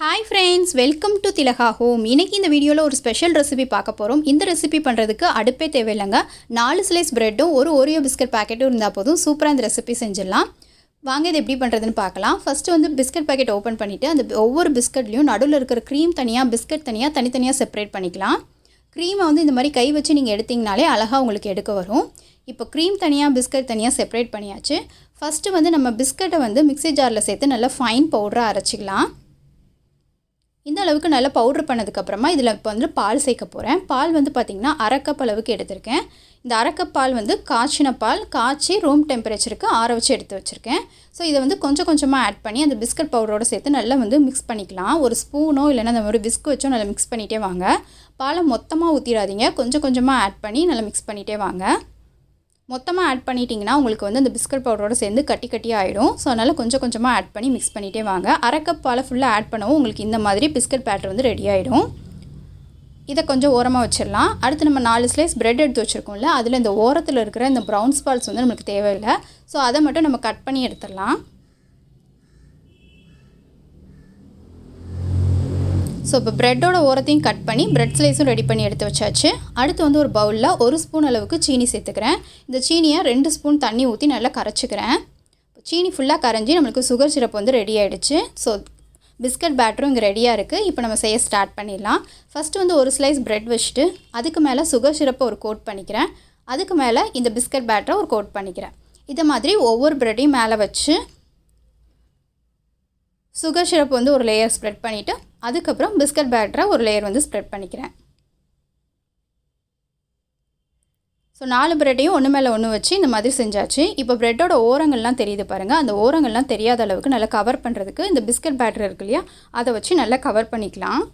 Hi friends, welcome to Tilaha Home. இன்னைக்கு இந்த வீடியோல ஒரு ஸ்பெஷல் ரெசிபி பார்க்க போறோம். இந்த ரெசிபி பண்றதுக்கு அடுப்பே தேவையில்லைங்க. 4 ஸ்லைஸ் பிரெட்டும் ஒரு ஓரியோ பிஸ்கட் பாக்கெட்டும் இருந்தா போதும். சூப்பரா இந்த ரெசிபி செஞ்சிடலாம். வாங்க இது எப்படி பண்றதுன்னு பார்க்கலாம். ஃபர்ஸ்ட் வந்து பிஸ்கட் பாக்கெட் ஓபன் பண்ணிட்டு அந்த ஒவ்வொரு பிஸ்கட்லயும் நடுவுல இருக்கிற க்ரீம் தனியா, பிஸ்கட் தனியா தனித்தனியா செப்பரேட் பண்ணிக்கலாம். க்ரீமை வந்து இந்த மாதிரி கை வச்சு நீங்க எடுத்தீங்கனாலே அழகா உங்களுக்கு எடுக்க வரும். இப்போ க்ரீம் தனியா, பிஸ்கட் தனியா செப்பரேட் பண்ணியாச்சு. ஃபர்ஸ்ட் வந்து நம்ம பிஸ்கட்டை வந்து மிக்ஸி ஜார்ல சேர்த்து நல்லா ஃபைன் பவுடரா அரைச்சிக்கலாம். இந்த அளவுக்கு நல்லா பவுடர் பண்ணதுக்கப்புறமா இதில் இப்போ வந்து பால் சேர்க்க போகிறேன். பால் வந்து பார்த்திங்கன்னா அரை கப் அளவுக்கு எடுத்திருக்கேன். இந்த அரை கப் பால் வந்து காய்ச்சின பால் காய்ச்சி ரூம் டெம்பரேச்சருக்கு ஆற வச்சு எடுத்து வச்சுருக்கேன். ஸோ இதை வந்து கொஞ்சம் கொஞ்சமாக ஆட் பண்ணி அந்த பிஸ்கட் பவுடரோடு சேர்த்து நல்லா வந்து மிக்ஸ் பண்ணிக்கலாம். ஒரு ஸ்பூனோ இல்லைன்னா அந்த மாதிரி விஸ்க் வச்சோ நல்லா மிக்ஸ் பண்ணிகிட்டே வாங்க. பாலை மொத்தமாக ஊற்றிடாதீங்க, கொஞ்சம் கொஞ்சமாக ஆட் பண்ணி நல்லா மிக்ஸ் பண்ணிகிட்டே வாங்க. மொத்தமாக ஆட் பண்ணிட்டீங்கன்னா உங்களுக்கு வந்து அந்த பிஸ்கட் பவுடரோடு சேர்ந்து கட்டி கட்டியாக ஆகிடும். ஸோ அதனால் கொஞ்சம் கொஞ்சமாக ஆட் பண்ணி மிக்ஸ் பண்ணிகிட்டே வாங்க. அரை கப் பாலை ஃபுல்லாக ஆட் பண்ணவும் உங்களுக்கு இந்த மாதிரி பிஸ்கட் பேட்டர் வந்து ரெடி ஆகிடும். இதை கொஞ்சம் ஓரமாக வச்சிடலாம். அடுத்து நம்ம 4 ஸ்லைஸ் பிரெட் எடுத்து வச்சுருக்கோம்ல, அதில் இந்த ஓரத்தில் இருக்கிற இந்த ப்ரௌன் ஸ்பால்ஸ் வந்து நமக்கு தேவையில்லை. ஸோ அதை மட்டும் நம்ம கட் பண்ணி எடுத்துடலாம். ஸோ இப்போ ப்ரெட்டோட ஓரத்தையும் கட் பண்ணி ப்ரெட் ஸ்லைஸும் ரெடி பண்ணி எடுத்து வச்சாச்சு. அடுத்து வந்து ஒரு பவுலில் 1 ஸ்பூன் அளவுக்கு சீனி சேர்த்துக்கிறேன். இந்த சீனியை 2 ஸ்பூன் தண்ணி ஊற்றி நல்லா கரைச்சிக்கிறேன். சீனி ஃபுல்லாக கரைஞ்சி நம்மளுக்கு சுகர் சிரப் வந்து ரெடி ஆகிடுச்சு. ஸோ பிஸ்கட் பேட்டரும் இங்கே ரெடியாக இருக்குது. இப்போ நம்ம செய்ய ஸ்டார்ட் பண்ணிடலாம். ஃபஸ்ட்டு வந்து ஒரு ஸ்லைஸ் ப்ரெட் வச்சுட்டு அதுக்கு மேலே சுகர் சிரப்பை ஒரு கோட் பண்ணிக்கிறேன். அதுக்கு மேலே இந்த பிஸ்கட் பேட்டரை ஒரு கோட் பண்ணிக்கிறேன். இதை மாதிரி ஒவ்வொரு ப்ரெட்டையும் மேலே வச்சு சுகர் சிரப் வந்து ஒரு லேயர் ஸ்ப்ரெட் பண்ணிவிட்டு அதுக்கப்புறம் பிஸ்கட் பேட்டரை ஒரு லேயர் வந்து ஸ்ப்ரெட் பண்ணிக்கிறேன். ஸோ 4 ப்ரெட்டையும் ஒன்று மேலே ஒன்று வச்சு இந்த மாதிரி செஞ்சாச்சு. இப்போ ப்ரெட்டோட ஓரங்கள்லாம் தெரியுது பாருங்கள். அந்த ஓரங்கள்லாம் தெரியாத அளவுக்கு நல்லா கவர் பண்ணுறதுக்கு இந்த பிஸ்கட் பேட்டர் இருக்கு இல்லையா, அதை வச்சு நல்லா கவர் பண்ணிக்கலாம்.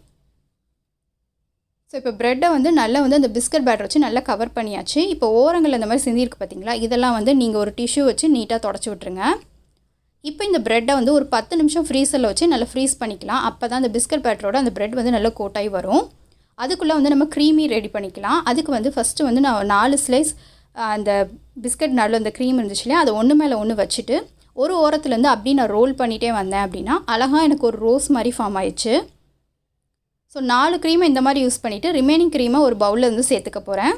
ஸோ இப்போ ப்ரெட்டை வந்து நல்லா வந்து அந்த பிஸ்கட் பேட்டர் வச்சு நல்லா கவர் பண்ணியாச்சு. இப்போ ஓரங்கள் இந்த மாதிரி சிந்திருக்கு பார்த்தீங்களா, இதெல்லாம் வந்து நீங்கள் ஒரு டிஷ்யூ வச்சு நீட்டாக தொடச்சி விட்ருங்க. இப்போ இந்த ப்ரெட்டை வந்து ஒரு 10 நிமிஷம் ஃப்ரீசரில் வச்சு நல்லா ஃப்ரீஸ் பண்ணிக்கலாம். அப்போ தான் அந்த பிஸ்கட் பேட்டரோட அந்த ப்ரெட் வந்து நல்லா கோட்டாகி வரும். அதுக்குள்ளே வந்து நம்ம க்ரீமி ரெடி பண்ணிக்கலாம். அதுக்கு வந்து ஃபஸ்ட்டு வந்து நான் 4 ஸ்லைஸ் அந்த பிஸ்கட் நடுவில் அந்த க்ரீம் இருந்துச்சு இல்லையா, அதை ஒன்று மேலே ஒன்று வச்சுட்டு ஒரு ஓரத்துலேருந்து அப்படியே நான் ரோல் பண்ணிகிட்டே வந்தேன் அப்படின்னா அழகாக எனக்கு ஒரு ரோஸ் மாதிரி ஃபார்ம் ஆயிடுச்சு. ஸோ 4 க்ரீமை இந்த மாதிரி யூஸ் பண்ணிவிட்டு ரிமைனிங் க்ரீமை ஒரு பவுலில் வந்து சேர்த்துக்க போகிறேன்.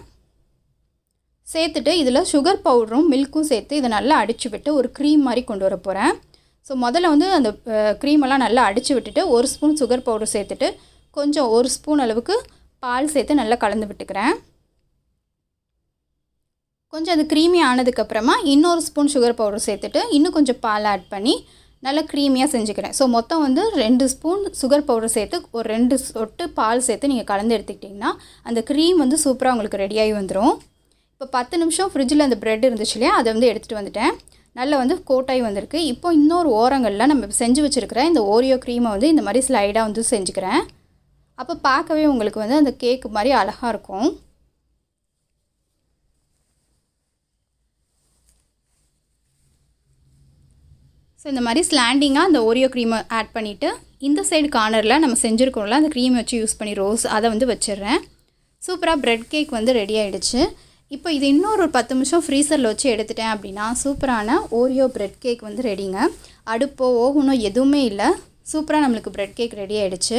சேர்த்துட்டு இதில் சுகர் பவுடரும் மில்க்கும் சேர்த்து இதை நல்லா அடித்து விட்டு ஒரு க்ரீம் மாதிரி கொண்டு வர போகிறேன். ஸோ முதல்ல வந்து அந்த க்ரீமெல்லாம் நல்லா அடித்து விட்டுட்டு 1 ஸ்பூன் சுகர் பவுடர் சேர்த்துட்டு கொஞ்சம் 1 ஸ்பூன் அளவுக்கு பால் சேர்த்து நல்லா கலந்து விட்டுக்கிறேன். கொஞ்சம் அது க்ரீமி ஆனதுக்கப்புறமா இன்னொரு ஸ்பூன் சுகர் பவுடர் சேர்த்துட்டு இன்னும் கொஞ்சம் பால் ஆட் பண்ணி நல்லா க்ரீமியாக செஞ்சுக்கிறேன். ஸோ மொத்தம் வந்து 2 ஸ்பூன் சுகர் பவுடர் சேர்த்து ஒரு 2 சொட்டு பால் சேர்த்து நீங்கள் கலந்து எடுத்துக்கிட்டிங்கன்னா அந்த க்ரீம் வந்து சூப்பராக உங்களுக்கு ரெடியாகி வந்துடும். இப்போ 10 நிமிஷம் ஃப்ரிட்ஜில் அந்த ப்ரெட் இருந்துச்சு இல்லையா, அதை வந்து எடுத்துகிட்டு வந்துட்டேன். நல்லா வந்து கோட்டாகி வந்திருக்கு. இப்போ இன்னொரு ஓரங்களில் நம்ம செஞ்சு வச்சுருக்கிற இந்த ஓரியோ க்ரீமை வந்து இந்த மாதிரி ஸ்லைடாக வந்து செஞ்சுக்கிறேன். அப்போ பார்க்கவே உங்களுக்கு வந்து அந்த கேக்கு மாதிரி அழகாக இருக்கும். ஸோ இந்த மாதிரி ஸ்லாண்டிங்காக அந்த ஓரியோ க்ரீமை ஆட் பண்ணிவிட்டு இந்த சைடு கார்னரில் நம்ம செஞ்சுருக்கோம்ல அந்த க்ரீமை வச்சு யூஸ் பண்ணி ரோஸ் அதை வந்து வச்சிடுறேன். சூப்பராக ப்ரெட் கேக் வந்து ரெடி ஆகிடுச்சு. இப்போ இது இன்னொரு 10 நிமிஷம் ஃப்ரீசரில் வச்சு எடுத்துட்டேன் அப்படின்னா சூப்பரான ஓரியோ ப்ரெட் கேக் வந்து ரெடிங்க. அடுப்போ ஓவனோ எதுவுமே இல்லை, சூப்பராக நம்மளுக்கு ப்ரெட் கேக் ரெடி ஆகிடுச்சு.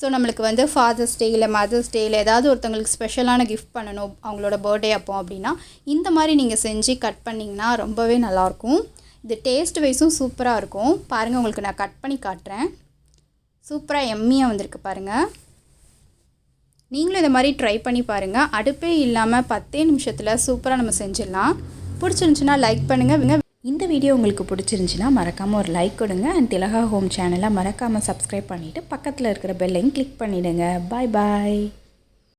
ஸோ நம்மளுக்கு வந்து ஃபாதர்ஸ் டே இல்லை மதர்ஸ் டே இல்லை ஏதாவது ஒருத்தவங்களுக்கு ஸ்பெஷலான கிஃப்ட் பண்ணணும் அவங்களோட பர்த்டே அப்போ அப்படின்னா இந்த மாதிரி நீங்கள் செஞ்சு கட் பண்ணிங்கன்னா ரொம்பவே நல்லாயிருக்கும். இது டேஸ்ட் வைஸும் சூப்பராக இருக்கும். பாருங்கள், உங்களுக்கு நான் கட் பண்ணி காட்டுறேன். சூப்பராக எம்மியாக வந்திருக்கு பாருங்கள். நீங்களும் இதை மாதிரி ட்ரை பண்ணி பாருங்கள். அடுப்பே இல்லாமல் 10 நிமிஷத்தில் சூப்பராக நம்ம செஞ்சிடலாம். பிடிச்சிருந்துச்சுன்னா லைக் பண்ணுங்கள். இந்த வீடியோ உங்களுக்கு பிடிச்சிருந்துச்சின்னா மறக்காமல் ஒரு லைக் கொடுங்க. அண்ட் திலகா ஹோம் சேனலை மறக்காமல் சப்ஸ்கிரைப் பண்ணிவிட்டு பக்கத்தில் இருக்கிற பெல்லையும் கிளிக் பண்ணிவிடுங்க. பாய் பாய்.